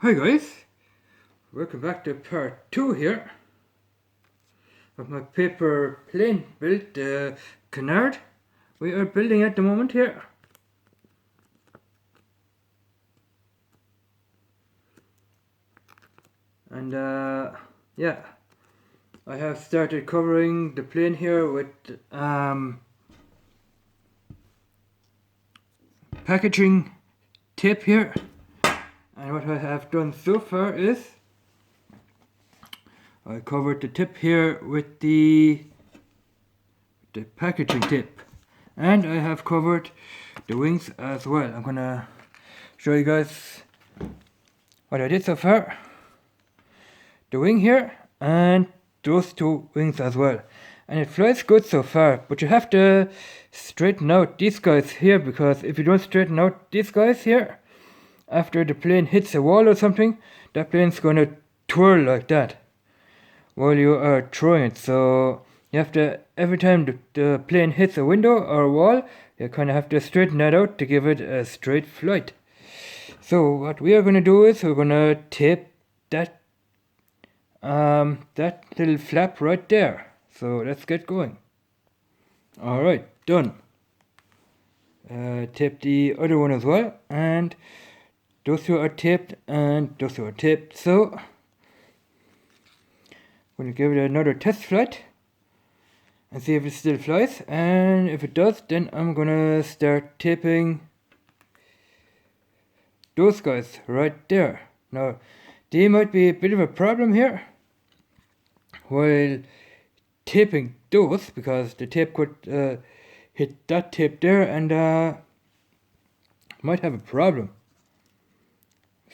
Hi guys, welcome back to part 2 here of my paper plane build, canard we are building at the moment here. And yeah, I have started covering the plane here with packaging tape here. And what I have done so far is I covered the tip here with the packaging tape, and I have covered the wings as well. I'm gonna show you guys what I did so far. The wing here and those two wings as well, and it flies good so far, but you have to straighten out these guys here, because if you don't straighten out these guys here, after the plane hits a wall or something, that plane's gonna twirl like that while you are throwing it. So you have to, every time the plane hits a window or a wall, you kind of have to straighten that out to give it a straight flight. So what we are going to do is we're going to tape that little flap right there. So let's get going. Alright, done. Tape the other one as well, and those two are taped and those two are taped. So I'm going to give it another test flight and see if it still flies, and if it does, then I'm going to start taping those guys right there. Now they might be a bit of a problem here while taping those, because the tape could hit that tape there and might have a problem.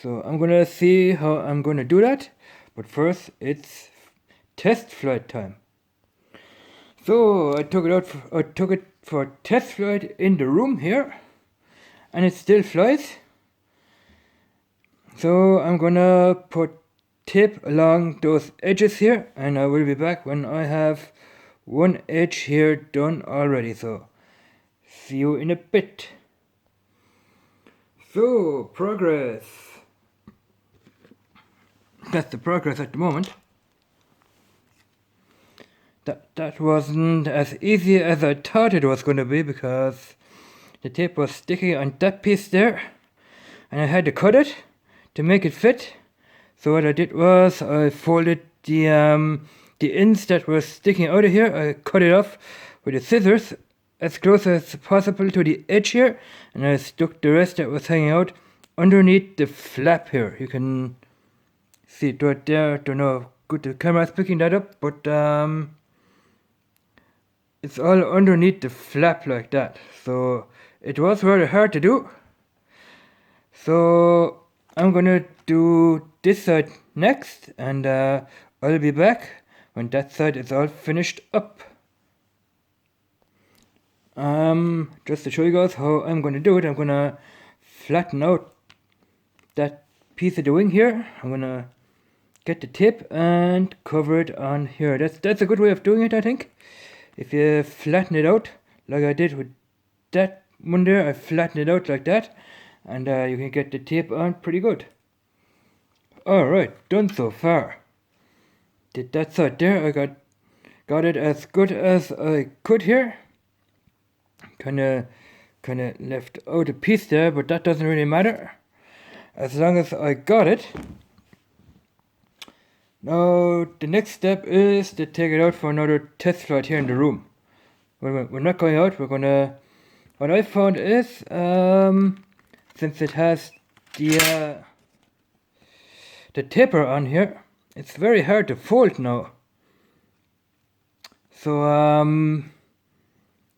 So I'm gonna see how I'm gonna do that, but first it's test flight time. So I took it for test flight in the room here, and it still flies. So I'm gonna put tape along those edges here, and I will be back when I have one edge here done already. So see you in a bit. So progress. That's the progress at the moment. That wasn't as easy as I thought it was going to be, because the tape was sticking on that piece there, and I had to cut it to make it fit. So what I did was I folded the ends that were sticking out of here. I cut it off with the scissors as close as possible to the edge here, and I stuck the rest that was hanging out underneath the flap here. You can see it right there. Don't know how good the camera is picking that up, but it's all underneath the flap like that. So it was very hard to do. So I'm gonna do this side next, and I'll be back when that side is all finished up. Just to show you guys how I'm gonna do it, I'm gonna flatten out that piece of the wing here. I'm gonna get the tip and cover it on here. That's a good way of doing it, I think. If you flatten it out like I did with that one there, I flatten it out like that, and you can get the tape on pretty good. Alright, done so far. Did that side there, I got it as good as I could here. Kinda left out a piece there, but that doesn't really matter, as long as I got it. Now the next step is to take it out for another test flight here in the room. We're not going out, we're gonna... What I found is, since it has the taper on here, it's very hard to fold now. So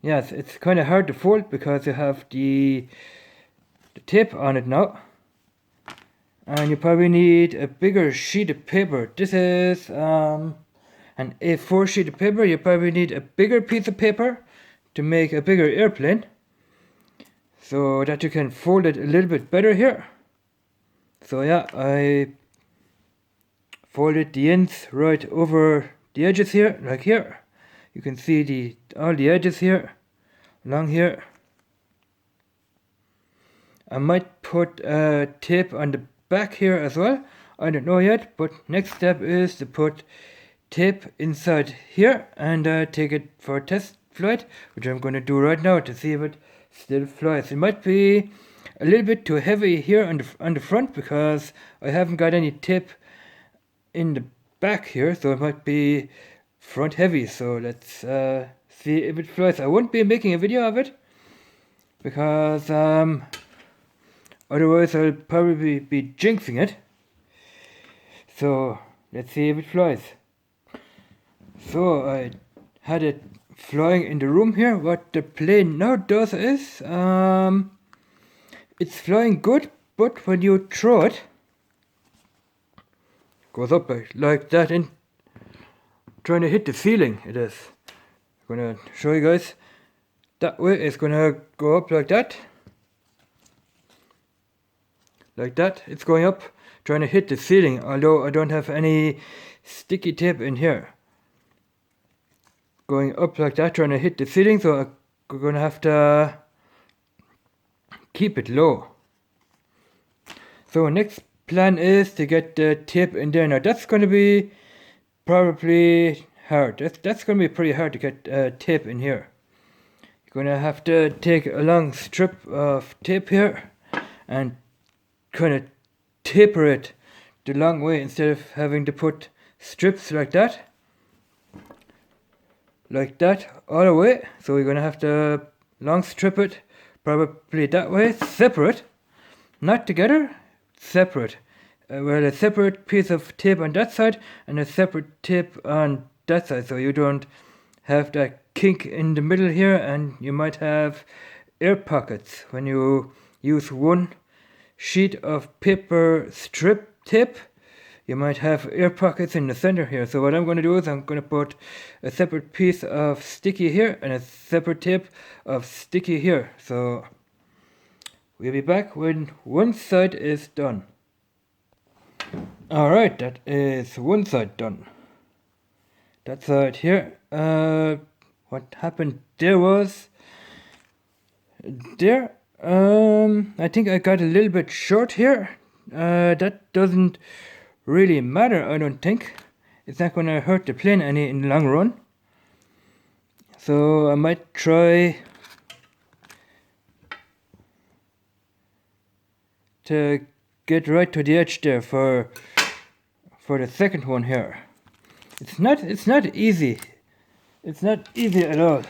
yes, it's kind of hard to fold because you have the tape on it now. And you probably need a bigger sheet of paper. This is an A4 sheet of paper. You probably need a bigger piece of paper to make a bigger airplane, so that you can fold it a little bit better here. So yeah, I folded the ends right over the edges here, like here. You can see all the edges here, along here. I might put tape on the back here as well. I don't know yet, but next step is to put tape inside here and take it for a test flight, which I'm going to do right now to see if it still flies. It might be a little bit too heavy here on the front because I haven't got any tape in the back here, so it might be front heavy. So let's see if it flies. I won't be making a video of it because otherwise I'll probably be jinxing it. So let's see if it flies. So I had it flying in the room here. What the plane now does is it's flying good, but when you throw it, goes up like that and trying to hit the ceiling. It is. I'm gonna show you guys. That way it's gonna go up like that. Like that. It's going up, trying to hit the ceiling, although I don't have any sticky tape in here. Going up like that, trying to hit the ceiling, so I'm gonna have to keep it low. So next plan is to get the tape in there. Now that's gonna be probably hard. That's gonna be pretty hard to get tape in here. You're gonna have to take a long strip of tape here and kind of taper it the long way instead of having to put strips like that all the way. So we're gonna have to long strip it probably that way, separate, not together, separate. Well, a separate piece of tape on that side and a separate tape on that side, so you don't have that kink in the middle here, and you might have air pockets when you use one sheet of paper strip tape. You might have air pockets in the center here. So what I'm going to do is I'm going to put a separate piece of sticky here and a separate tape of sticky here. So we'll be back when one side is done. Alright, that is one side done. That side here. What happened there was there. I think I got a little bit short here. That doesn't really matter, I don't think. It's not gonna hurt the plane any in the long run. So I might try to get right to the edge there for the second one here. It's not easy. It's not easy at all.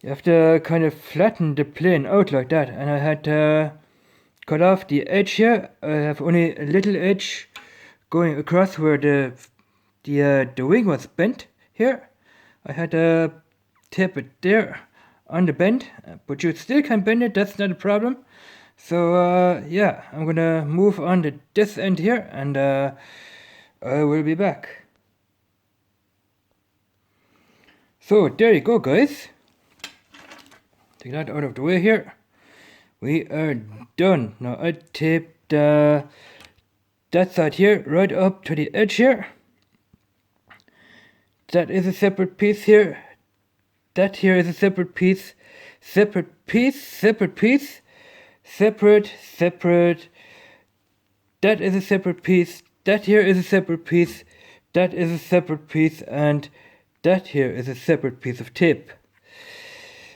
You have to kind of flatten the plane out like that, and I had to cut off the edge here. I have only a little edge going across where the wing was bent here. I had to tape it there on the bend, but you still can bend it, that's not a problem. So yeah, I'm gonna move on to this end here, and I will be back. So there you go, guys. Take that out of the way here. We are done. Now I taped that side here right up to the edge here. That is a separate piece here. That here is a separate piece. Separate piece, separate piece. Separate, separate. That is a separate piece. That here is a separate piece. That is a separate piece. And that here is a separate piece of tape.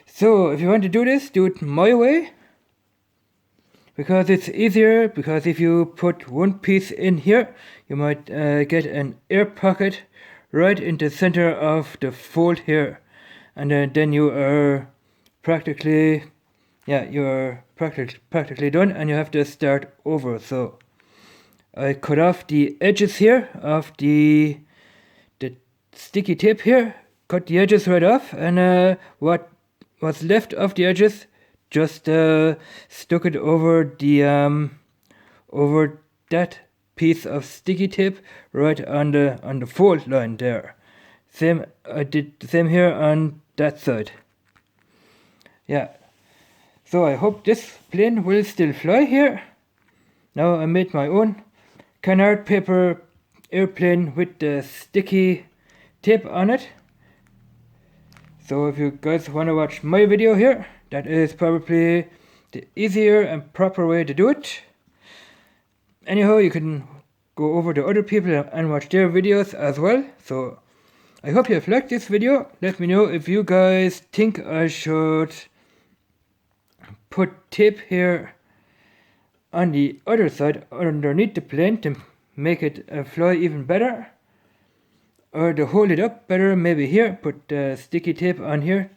So if you want to do this, do it my way. Because it's easier, because if you put one piece in here, you might get an air pocket right in the center of the fold here. And then you are practically, practically done, and you have to start over. So I cut off the edges here of the sticky tape here, cut the edges right off, and what was left of the edges, just stuck it over the over that piece of sticky tape right on the fold line there. Same, I did the same here on that side. Yeah. So I hope this plane will still fly here. Now I made my own canard paper airplane with the sticky tape on it. So if you guys want to watch my video here, that is probably the easier and proper way to do it. Anyhow, you can go over to other people and watch their videos as well. So I hope you have liked this video. Let me know if you guys think I should put tape here on the other side underneath the plane to make it fly even better, or to hold it up better. Maybe here, put sticky tape on here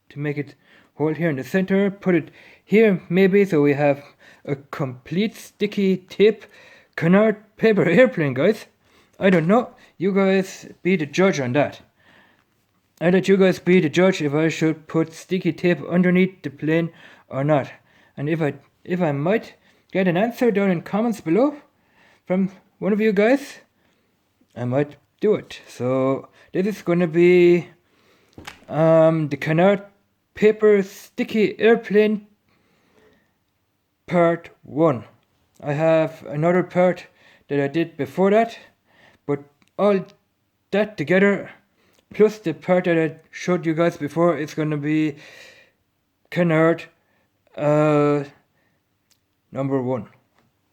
to make it hold here in the center. Put it here maybe, so we have a complete sticky tape canard paper airplane, guys. I don't know. You guys be the judge on that. I let you guys be the judge if I should put sticky tape underneath the plane or not. And if I might get an answer down in comments below from one of you guys, I might do it. So this is gonna be the canard paper sticky airplane part 1. I have another part that I did before that, but all that together plus the part that I showed you guys before is gonna be canard number 1.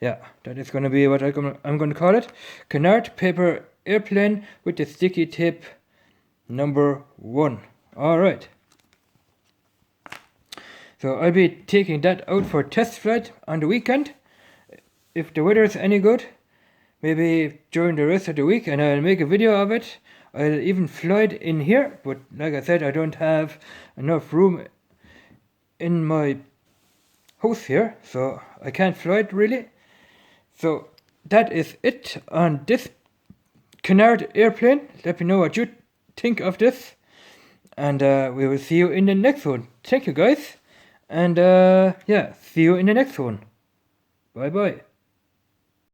Yeah, that is gonna be what I'm gonna call it. Canard paper airplane with the sticky tape number 1. Alright. So I'll be taking that out for test flight on the weekend. If the weather is any good, maybe during the rest of the week, and I'll make a video of it. I'll even fly it in here, but like I said, I don't have enough room in my house here, so I can't fly it really. So that is it on this canard airplane. Let me know what you think of this, and we will see you in the next one. Thank you guys, and yeah, see you in the next one. Bye bye.